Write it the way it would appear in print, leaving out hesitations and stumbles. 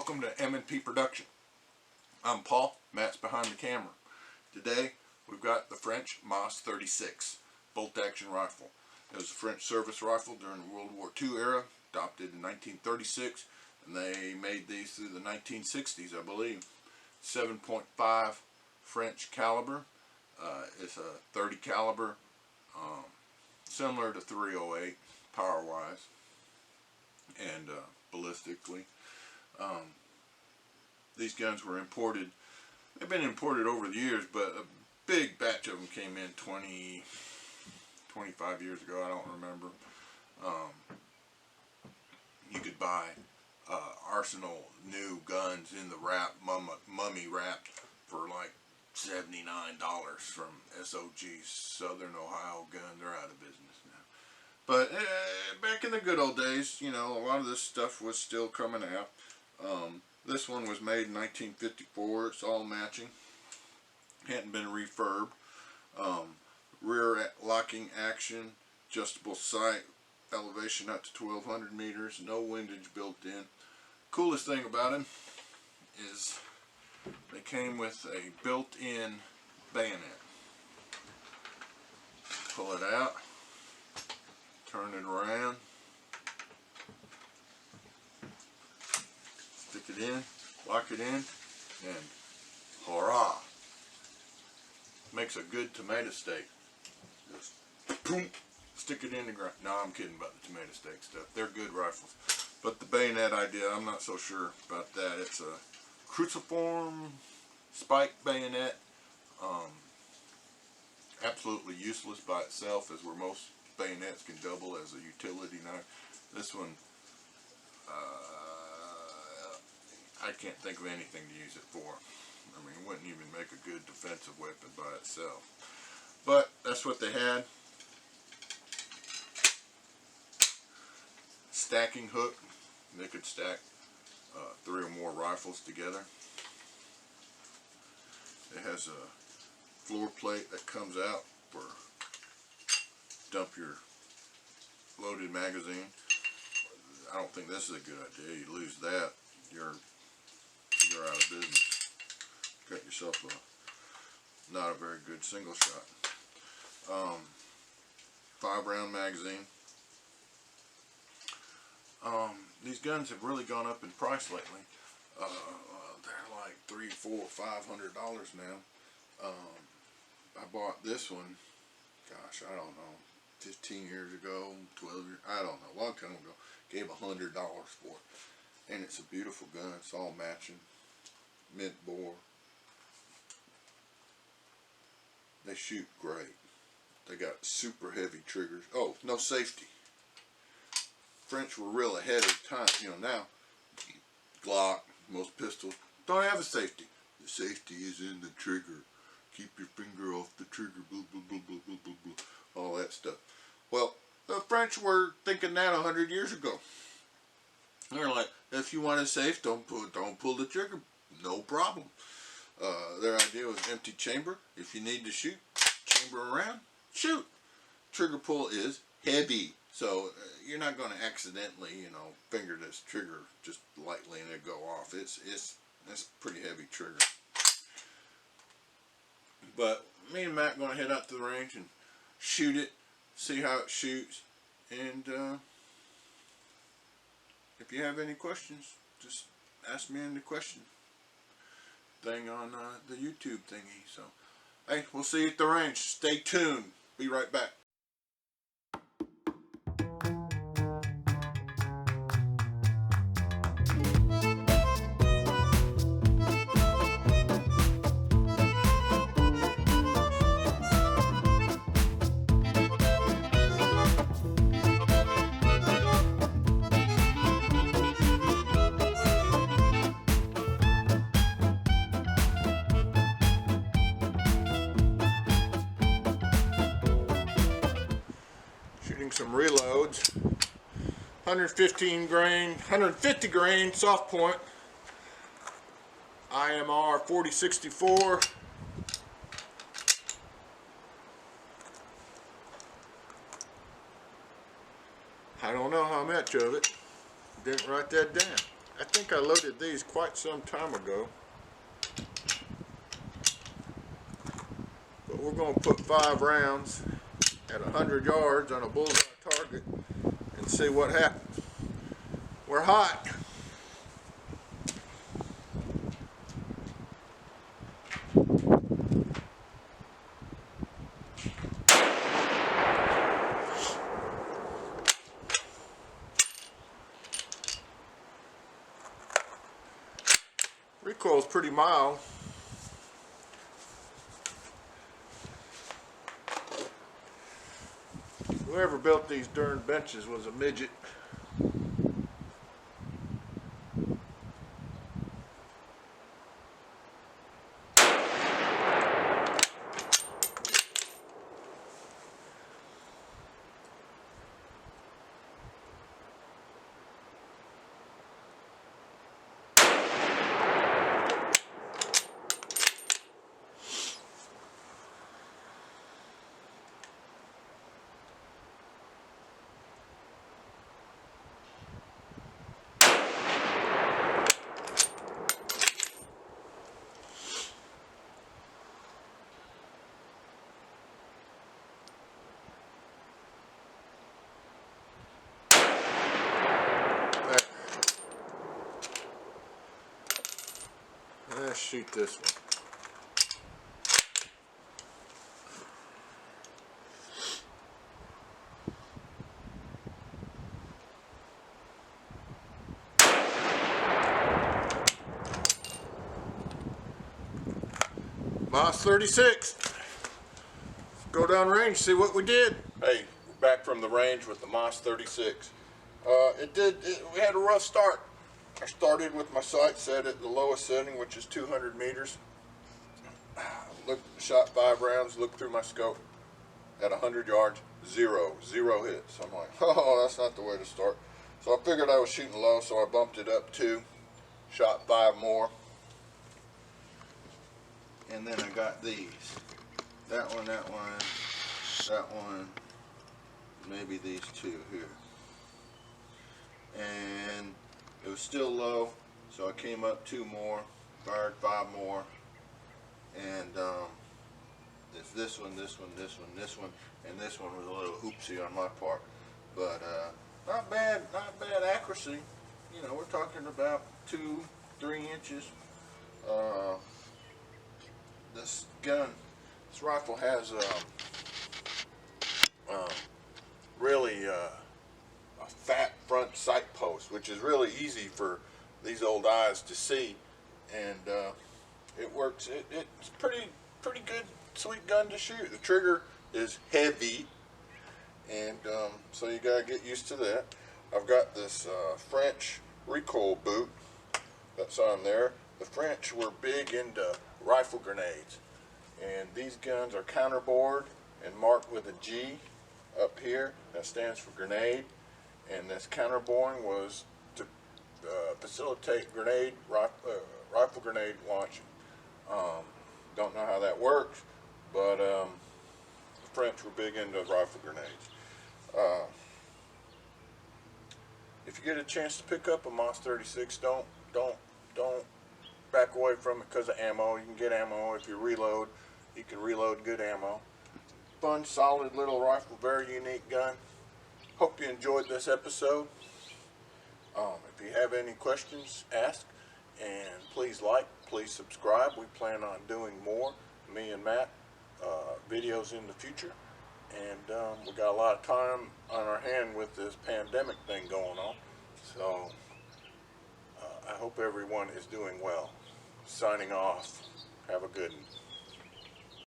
welcome to M&P Production. I'm Paul, Matt's behind the camera. Today we've got the French MAS 36 bolt-action rifle. It was a French service rifle during the World War II era, adopted in 1936, and they made these through the 1960s, I believe. 7.5 French caliber. It's a 30 caliber, similar to 308 power-wise and ballistically. These guns were imported. They've been imported over the years, but a big batch of them came in 25 years ago. I don't remember. You could buy Arsenal new guns in the wrap, mummy wrapped, for like $79 from SOG's Southern Ohio Gun. They're out of business now. But back in the good old days, you know, a lot of this stuff was still coming out. This one was made in 1954. It's all matching. Hadn't been refurbed. Rear locking action, adjustable sight, elevation up to 1200 meters, no windage built in. Coolest thing about them is they came with a built-in bayonet. Pull it out, turn it around, stick it in, lock it in, and hurrah! Makes a good tomato steak. Just boom, stick it in the ground. No, I'm kidding about the tomato steak stuff. They're good rifles. But the bayonet idea, I'm not so sure about that. It's a cruciform spike bayonet. Absolutely useless by itself, as where most bayonets can double as a utility knife. This one, I can't think of anything to use it for. I mean, it wouldn't even make a good defensive weapon by itself. But that's what they had. Stacking hook. They could stack 3 or more rifles together. It has a floor plate that comes out for dump your loaded magazine. I don't think this is a good idea. You lose that, you're out of business. Got yourself not a very good single shot. 5-round magazine. These guns have really gone up in price lately. They're like $300, $400, $500 now. I bought this one, gosh, I don't know, 15 years ago, 12 years, I don't know, a long time ago. Gave $100 for it. And it's a beautiful gun. It's all matching. Mint bore. They shoot great. They got super heavy triggers. Oh, no safety. French were real ahead of the time. You know, now, Glock, most pistols, don't have a safety. The safety is in the trigger. Keep your finger off the trigger, blah, blah, blah, blah, blah, blah, blah. All that stuff. Well, the French were thinking that 100 years ago. They're like, if you want it safe, don't pull the trigger. No problem. Their idea was empty chamber. If you need to shoot, chamber around, shoot. Trigger pull is heavy. So you're not going to accidentally, you know, finger this trigger just lightly and it go off. It's pretty heavy trigger. But me and Matt are going to head out to the range and shoot it, see how it shoots, and if you have any questions, just ask me in the question thing on the YouTube thingy. So, hey, we'll see you at the range. Stay tuned. Be right back. Some reloads, 150 grain soft point, IMR 4064. I don't know how much of it. Didn't write that down. I think I loaded these quite some time ago. But we're going to put 5 rounds at 100 yards on a bullseye target and see what happens. We're hot. Recoil's pretty mild. Whoever built these darn benches was a midget. Let's shoot this one. Moss 36. Go down range, see what we did. Hey, we're back from the range with the Moss 36. We had a rough start. I started with my sight set at the lowest setting, which is 200 meters. Shot 5 rounds, looked through my scope at 100 yards, zero hits. I'm like, oh, that's not the way to start. So I figured I was shooting low, so I bumped it up 2, shot 5 more. And then I got these. That one, maybe these 2 here. And it was still low, so I came up 2 more, fired 5 more, and it's this one, and this one was a little oopsie on my part. But not bad accuracy. You know, we're talking about 2-3 inches. This rifle has really a fat front sight post, which is really easy for these old eyes to see, and it works. It's pretty good, sweet gun to shoot. The trigger is heavy, and so you gotta get used to that. I've got this French recoil boot that's on there. The French were big into rifle grenades, and these guns are counterbored and marked with a G up here. That stands for grenade, and this counterboring was to facilitate rifle grenade launching. Don't know how that works, but the French were big into rifle grenades. If you get a chance to pick up a Moss 36, don't back away from it because of ammo. You can get ammo if you reload. You can reload good ammo. Fun, solid little rifle, very unique gun. Hope you enjoyed this episode. If you have any questions, ask, and please like, please subscribe. We plan on doing more, me and Matt, videos in the future, and we got a lot of time on our hand with this pandemic thing going on, so I hope everyone is doing well. Signing off. Have a good one.